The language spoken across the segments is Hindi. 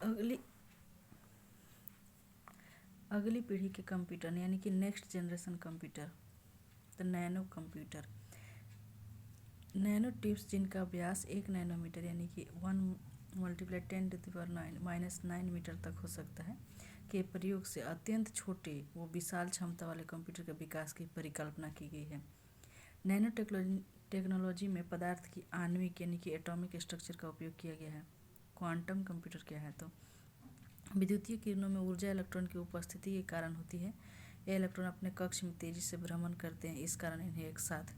अगली अगली पीढ़ी के कंप्यूटर यानी कि नेक्स्ट जनरेशन कंप्यूटर, तो नैनो कंप्यूटर। नैनो टिप्स जिनका व्यास 1 नैनोमीटर यानी कि 1 × 10⁻⁹ मीटर तक हो सकता है के प्रयोग से अत्यंत छोटे व विशाल क्षमता वाले कंप्यूटर के विकास की परिकल्पना की गई है। नैनो टेक्नोलॉजी में पदार्थ की आणविक यानी कि एटॉमिक स्ट्रक्चर का उपयोग किया गया है। क्वांटम कंप्यूटर क्या है, तो विद्युतीय किरणों में ऊर्जा इलेक्ट्रॉन की उपस्थिति के कारण होती है। ये इलेक्ट्रॉन अपने कक्ष में तेजी से भ्रमण करते हैं, इस कारण इन्हें एक साथ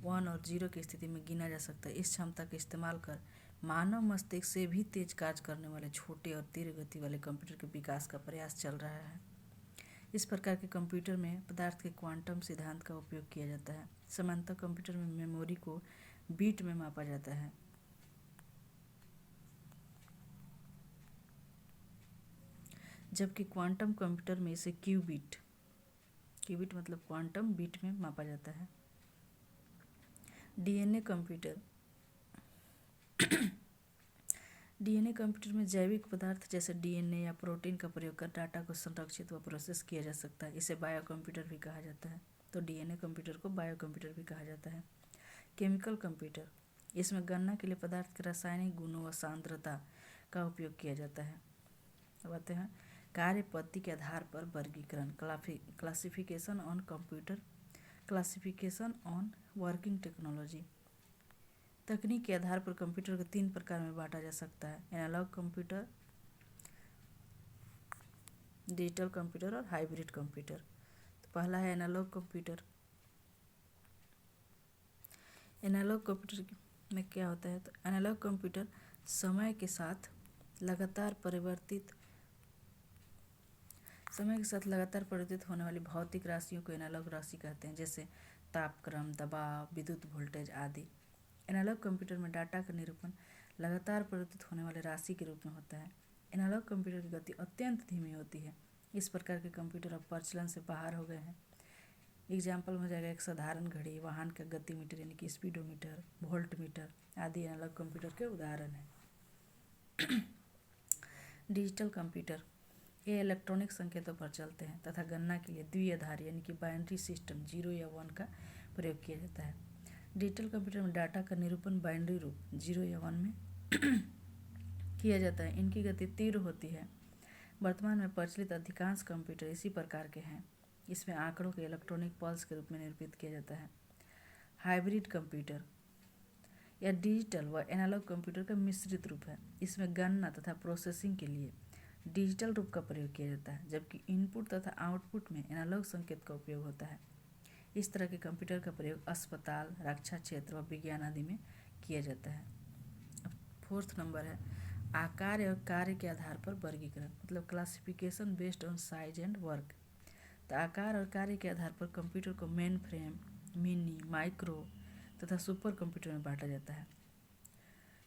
1 और 0 की स्थिति में गिना जा सकता है। इस क्षमता का इस्तेमाल कर मानव मस्तिष्क से भी तेज कार्य करने वाले छोटे और तीव्र गति वाले कंप्यूटर के विकास का प्रयास चल रहा है। इस प्रकार के कंप्यूटर में पदार्थ के क्वांटम सिद्धांत का उपयोग किया जाता है। सामान्यतः कंप्यूटर में मेमोरी को बीट में मापा जाता है, जबकि क्वांटम कंप्यूटर में इसे क्यूबिट मतलब क्वांटम बीट में मापा जाता है। डीएनए कंप्यूटर डीएनए कंप्यूटर में जैविक पदार्थ जैसे डीएनए या प्रोटीन का प्रयोग कर डाटा को संरक्षित व प्रोसेस किया जा सकता है। इसे बायो कंप्यूटर भी कहा जाता है। तो डीएनए कंप्यूटर को बायो कंप्यूटर भी कहा जाता है। केमिकल कंप्यूटर, इसमें गणना के लिए पदार्थ के रासायनिक गुणों व सांद्रता का उपयोग किया जाता है। अब आते हैं कार्य पद्धति के आधार पर वर्गीकरण, classification on computer, classification on working technology. तकनीक के आधार पर कंप्यूटर को 3 प्रकार में बांटा जा सकता है: एनालॉग कंप्यूटर, डिजिटल कंप्यूटर और हाइब्रिड कंप्यूटर। तो पहला है एनालॉग कंप्यूटर। एनालॉग कंप्यूटर में क्या होता है, तो एनालॉग कंप्यूटर समय के साथ लगातार परिवर्तित होने वाली भौतिक राशियों को एनालॉग राशि कहते हैं, जैसे तापक्रम, दबाव, विद्युत वोल्टेज आदि। एनालॉग कंप्यूटर में डाटा का निरूपण लगातार परिवर्तित होने वाले राशि के रूप में होता है। एनालॉग कंप्यूटर की गति अत्यंत धीमी होती है। इस प्रकार के कंप्यूटर अब प्रचलन से बाहर हो गए हैं। एग्जाम्पल हो जाएगा एक साधारण घड़ी, वाहन का गति मीटर यानी कि स्पीडोमीटर, वोल्ट मीटर आदि एनालॉग कंप्यूटर के उदाहरण हैं। डिजिटल कंप्यूटर, ये इलेक्ट्रॉनिक संकेतों पर चलते हैं तथा गणना के लिए द्विआधारी यानी कि बाइनरी सिस्टम 0 या 1 का प्रयोग किया जाता है। डिजिटल कंप्यूटर में डाटा का निरूपण बाइनरी रूप 0 या 1 में किया जाता है। इनकी गति तीव्र होती है। वर्तमान में प्रचलित अधिकांश कंप्यूटर इसी प्रकार के हैं। इसमें आंकड़ों के इलेक्ट्रॉनिक पल्स के रूप में निरूपित किया जाता है। हाइब्रिड कंप्यूटर या डिजिटल व एनालॉग कंप्यूटर का मिश्रित रूप है। इसमें गणना तथा प्रोसेसिंग के लिए डिजिटल रूप का प्रयोग किया जाता है, जबकि इनपुट तथा आउटपुट में एनालॉग संकेत का उपयोग होता है। इस तरह के कंप्यूटर का प्रयोग अस्पताल, रक्षा क्षेत्र व विज्ञान आदि में किया जाता है। अब 4th नंबर है आकार और कार्य के आधार पर वर्गीकरण, मतलब classification based on size and work. तो आकार और कार्य के आधार पर कंप्यूटर को मेन फ्रेम, मिनी, माइक्रो तथा सुपर कंप्यूटर में बांटा जाता है।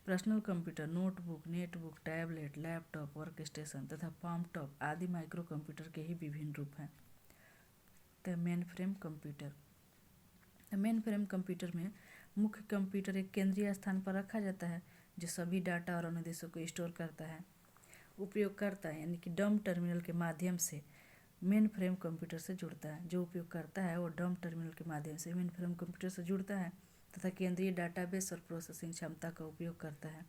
Personal computer, notebook, netbook, tablet, laptop, work station तथा पाम टॉप आदि माइक्रो कंप्यूटर के ही विभिन्न रूप हैं। तो mainframe computer, mainframe computer में मुख्य कंप्यूटर एक केंद्रीय स्थान पर रखा जाता है जो सभी डाटा और अनुदेशों को स्टोर करता है। उपयोगकर्ता यानी कि डम टर्मिनल के माध्यम से मेन फ्रेम कंप्यूटर से जुड़ता है। जो उपयोग करता है वो डम टर्मिनल के माध्यम से मेन फ्रेम कंप्यूटर से जुड़ता है तथा केंद्रीय डाटाबेस और प्रोसेसिंग क्षमता का उपयोग करता है।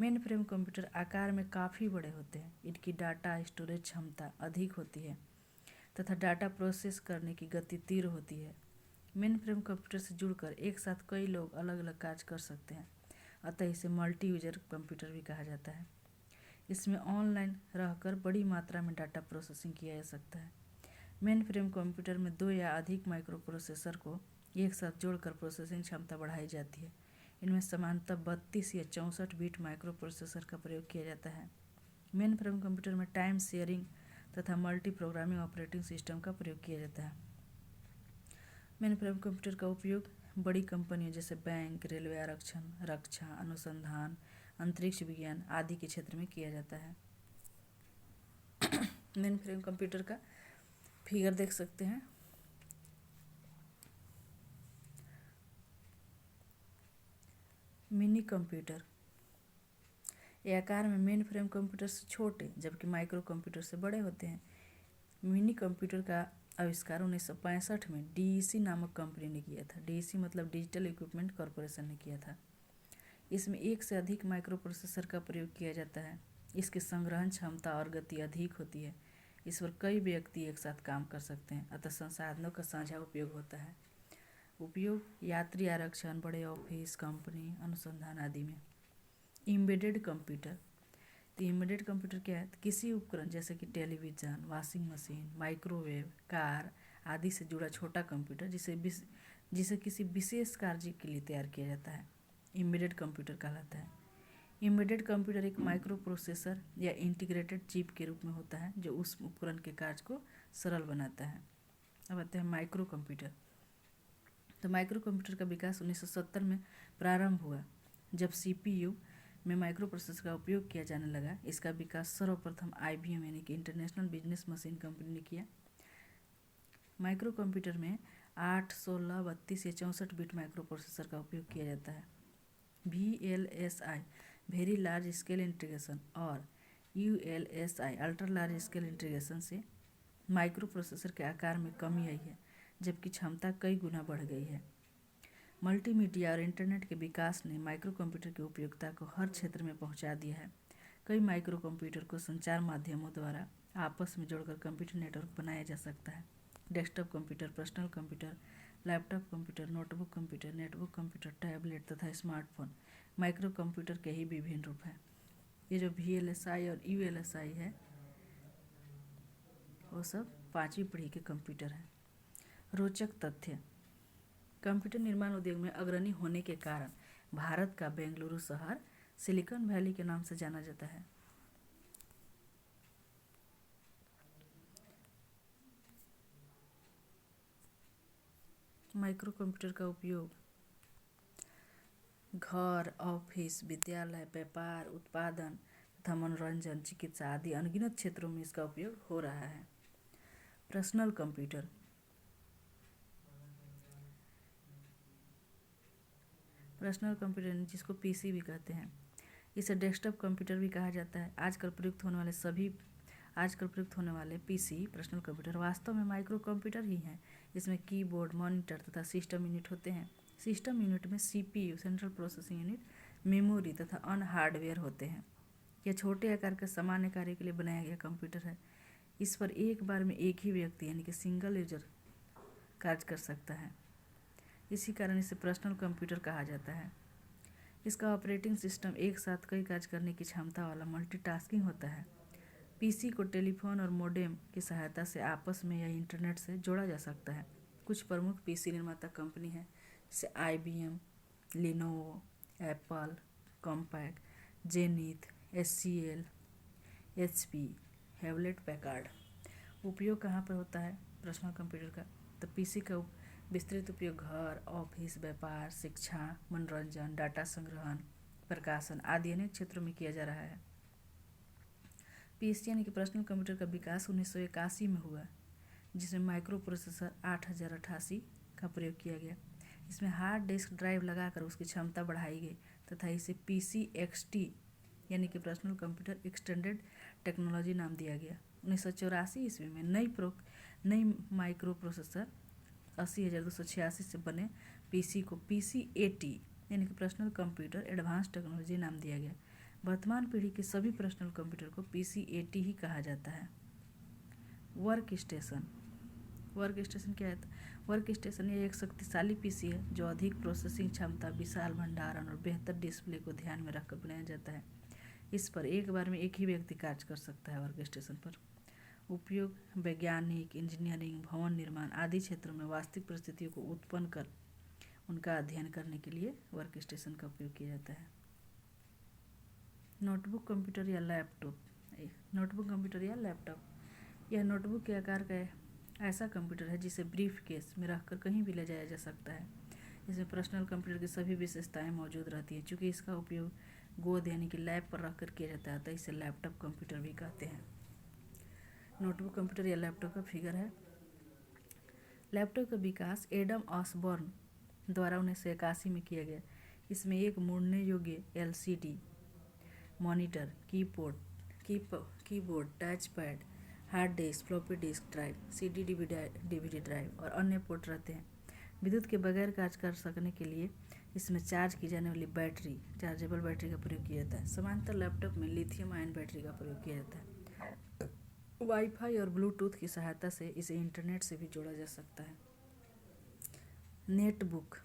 मेन फ्रेम कंप्यूटर आकार में काफ़ी बड़े होते हैं। इनकी डाटा स्टोरेज क्षमता अधिक होती है तथा डाटा प्रोसेस करने की गति तीव्र होती है। मेन फ्रेम कंप्यूटर से जुड़कर एक साथ कई लोग अलग अलग कार्य कर सकते हैं, अतः इसे मल्टी यूजर कंप्यूटर भी कहा जाता है। इसमें ऑनलाइन रहकर बड़ी मात्रा में डाटा प्रोसेसिंग किया जा सकता है। मेन फ्रेम कंप्यूटर में 2 या अधिक माइक्रो प्रोसेसर को एक साथ जोड़कर प्रोसेसिंग क्षमता बढ़ाई जाती है। इनमें सामान्यतः 32 या 64 बिट माइक्रो प्रोसेसर का प्रयोग किया जाता है। मेन फ्रेम कंप्यूटर में टाइम शेयरिंग तथा मल्टी प्रोग्रामिंग ऑपरेटिंग सिस्टम का प्रयोग किया जाता है। मेन फ्रेम कंप्यूटर का उपयोग बड़ी कंपनियों जैसे बैंक, रेलवे आरक्षण, रक्षा, अनुसंधान, अंतरिक्ष विज्ञान आदि के क्षेत्र में किया जाता है। मेन फ्रेम कंप्यूटर का फिगर देख सकते हैं। मिनी कंप्यूटर, ये आकार में मेन फ्रेम कंप्यूटर से छोटे जबकि माइक्रो कंप्यूटर से बड़े होते हैं। मिनी कंप्यूटर का आविष्कार 1965 में डीईसी नामक कंपनी ने किया था। डीईसी मतलब डिजिटल इक्विपमेंट कॉरपोरेशन ने किया था। इसमें एक से अधिक माइक्रो प्रोसेसर का प्रयोग किया जाता है। इसकी संग्रहण क्षमता और गति अधिक होती है। इस पर कई व्यक्ति एक साथ काम कर सकते हैं, अतः संसाधनों का साझा उपयोग होता है। उपयोग यात्री आरक्षण, बड़े ऑफिस, कंपनी, अनुसंधान आदि में। एम्बेडेड कंप्यूटर, तो एम्बेडेड कंप्यूटर क्या है? तो किसी उपकरण जैसे कि television, washing machine, microwave, car आदि से जुड़ा छोटा कंप्यूटर जिसे किसी विशेष कार्य के लिए तैयार किया जाता है, एम्बेडेड कंप्यूटर कहलाता है। एम्बेडेड कंप्यूटर एक माइक्रो प्रोसेसर या इंटीग्रेटेड चिप के रूप में होता है जो उस उपकरण के कार्य को सरल बनाता है। अब आते हैं माइक्रो कंप्यूटर। तो माइक्रो कंप्यूटर का विकास 1970 में प्रारंभ हुआ जब सीपीयू में माइक्रो प्रोसेसर का उपयोग किया जाने लगा। इसका विकास सर्वप्रथम IBM यानी कि इंटरनेशनल बिजनेस मशीन कंपनी ने किया। माइक्रो कंप्यूटर में 8, 16, 32 या 64 बिट माइक्रो प्रोसेसर का उपयोग किया जाता है। VLSI very large scale integration और ULSI ultra large scale integration से माइक्रो प्रोसेसर के आकार में कमी आई है जबकि क्षमता कई गुना बढ़ गई है। मल्टीमीडिया और इंटरनेट के विकास ने माइक्रो कंप्यूटर की उपयोगिता को हर क्षेत्र में पहुंचा दिया है। कई माइक्रो कंप्यूटर को संचार माध्यमों द्वारा आपस में जोड़कर कंप्यूटर नेटवर्क बनाया जा सकता है। Desktop computer, personal computer, laptop computer, notebook computer, network computer, tablet तथा स्मार्टफोन माइक्रो कंप्यूटर के ही विभिन्न रूप हैं। ये जो VLSI और ULSI है वो सब 5वीं पीढ़ी के कंप्यूटर हैं। रोचक तथ्य, कंप्यूटर निर्माण उद्योग में अग्रणी होने के कारण भारत का बेंगलुरु शहर सिलिकॉन वैली के नाम से जाना जाता है। माइक्रो कंप्यूटर का उपयोग घर, ऑफिस, विद्यालय, व्यापार, उत्पादन तथा मनोरंजन, चिकित्सा आदि अनगिनत क्षेत्रों में इसका उपयोग हो रहा है। पर्सनल कंप्यूटर, पर्सनल कंप्यूटर जिसको PC भी कहते हैं, इसे डेस्कटॉप कंप्यूटर भी कहा जाता है। आजकल प्रयुक्त होने वाले PC पर्सनल कंप्यूटर वास्तव में माइक्रो कंप्यूटर ही हैं। इसमें कीबोर्ड, मॉनिटर तथा सिस्टम यूनिट होते हैं। सिस्टम यूनिट में CPU central processing unit, memory तथा अन्य हार्डवेयर होते हैं। यह छोटे आकार के सामान्य कार्य के लिए बनाया गया कंप्यूटर है। इस पर एक बार में एक ही व्यक्ति यानी कि सिंगल यूजर कार्य कर सकता है। इसी कारण इसे पर्सनल कंप्यूटर कहा जाता है। इसका ऑपरेटिंग सिस्टम एक साथ कई कार्य करने की क्षमता वाला मल्टीटास्किंग होता है। PC को टेलीफोन और मोडेम की सहायता से आपस में या इंटरनेट से जोड़ा जा सकता है। कुछ प्रमुख PC निर्माता कंपनी हैं जैसे IBM, Lenovo, Apple, compact, zenith, SCL, HP, Hewlett Packard. उपयोग कहाँ पर होता है पर्सनल कंप्यूटर का? तो PC का विस्तृत उपयोग घर, ऑफिस, व्यापार, शिक्षा, मनोरंजन, डाटा संग्रहण, प्रकाशन आदि अनेक क्षेत्रों में किया जा रहा है। PC यानी कि पर्सनल कंप्यूटर का विकास 1981 में हुआ जिसमें माइक्रो प्रोसेसर 8088 का प्रयोग किया गया। इसमें हार्ड डिस्क ड्राइव लगाकर उसकी क्षमता बढ़ाई गई तथा इसे PC XT यानी कि पर्सनल कंप्यूटर एक्सटेंडेड टेक्नोलॉजी नाम दिया गया। 1984 ईस्वी में नई माइक्रो प्रोसेसर 80286 से बने PC को PC-AT यानी कि पर्सनल कंप्यूटर एडवांस टेक्नोलॉजी नाम दिया गया। वर्तमान पीढ़ी के सभी पर्सनल कंप्यूटर को PC-AT ही कहा जाता है। वर्क स्टेशन क्या है? वर्क स्टेशन यह एक शक्तिशाली PC है जो अधिक प्रोसेसिंग क्षमता, विशाल भंडारण और बेहतर डिस्प्ले को ध्यान में रखकर बनाया जाता है। इस पर एक बार में एक ही व्यक्ति कार्य कर सकता है। वर्क स्टेशन पर उपयोग वैज्ञानिक, इंजीनियरिंग, भवन निर्माण आदि क्षेत्रों में वास्तविक परिस्थितियों को उत्पन्न कर उनका अध्ययन करने के लिए वर्क स्टेशन का उपयोग किया जाता है। नोटबुक कंप्यूटर या लैपटॉप, यह नोटबुक के आकार का ऐसा कंप्यूटर है जिसे ब्रीफ केस में रखकर कहीं भी ले जाया जा सकता है। इसमें पर्सनल कंप्यूटर की सभी विशेषताएं मौजूद रहती हैं। चूँकि इसका उपयोग गोद यानी कि लैप पर रखकर किया जाता है तो इसे लैपटॉप कंप्यूटर भी कहते हैं। नोटबुक कंप्यूटर या लैपटॉप का फिगर है। लैपटॉप का विकास एडम ऑसबॉर्न द्वारा 1981 में किया गया। इसमें एक मुड़ने योग्य LCD monitor, keyboard, touch pad, hard disk, floppy disk drive, CD DVD drive और अन्य पोर्ट रहते हैं। विद्युत के बगैर कार्य कर सकने के लिए इसमें चार्ज की जाने वाली बैटरी, चार्जेबल बैटरी का प्रयोग किया जाता है। समांतर लैपटॉप में लिथियम आयन बैटरी का प्रयोग किया जाता है। वाईफाई और ब्लूटूथ की सहायता से इसे इंटरनेट से भी जोड़ा जा सकता है। नेटबुक,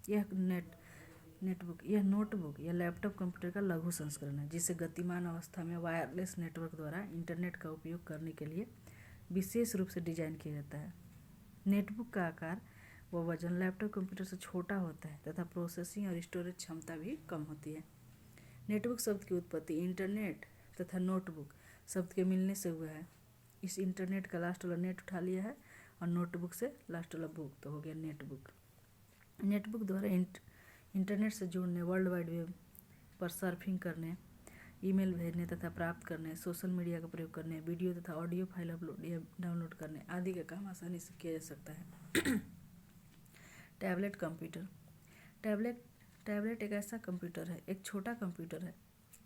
यह नोटबुक या लैपटॉप कंप्यूटर का लघु संस्करण है, जिसे गतिमान अवस्था में वायरलेस नेटवर्क द्वारा इंटरनेट का उपयोग करने के लिए विशेष रूप से डिजाइन किया जाता है। नेटबुक का आकार व वजन लैपटॉप कंप्यूटर से छोटा होता है तथा प्रोसेसिंग और स्टोरेज क्षमता भी कम होती है। नेटबुक शब्द की उत्पत्ति इंटरनेट तथा नोटबुक शब्द के मिलने से हुआ है। इस इंटरनेट का लास्ट वाला नेट उठा लिया है और नोटबुक से लास्ट वाला बुक, तो हो गया नेटबुक। नेटबुक द्वारा इंटरनेट से जुड़ने, वर्ल्ड वाइड वेब पर सर्फिंग करने, ईमेल भेजने तथा प्राप्त करने, सोशल मीडिया का प्रयोग करने, वीडियो तथा ऑडियो फाइल अपलोड या डाउनलोड करने आदि का काम आसानी से किया जा सकता है। Tablet computer. टैबलेट एक ऐसा कंप्यूटर है, एक छोटा कंप्यूटर है।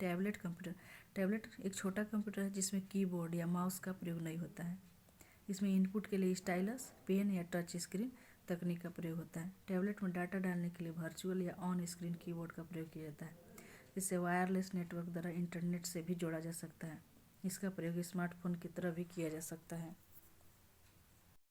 टैबलेट एक छोटा कंप्यूटर है जिसमें कीबोर्ड या माउस का प्रयोग नहीं होता है। इसमें इनपुट के लिए स्टाइलस, पेन या टच स्क्रीन तकनीक का प्रयोग होता है। टैबलेट में डाटा डालने के लिए वर्चुअल या ऑन स्क्रीन कीबोर्ड का प्रयोग किया जाता है, जिससे वायरलेस नेटवर्क द्वारा इंटरनेट से भी जोड़ा जा सकता है। इसका प्रयोग स्मार्टफोन की तरह भी किया जा सकता है।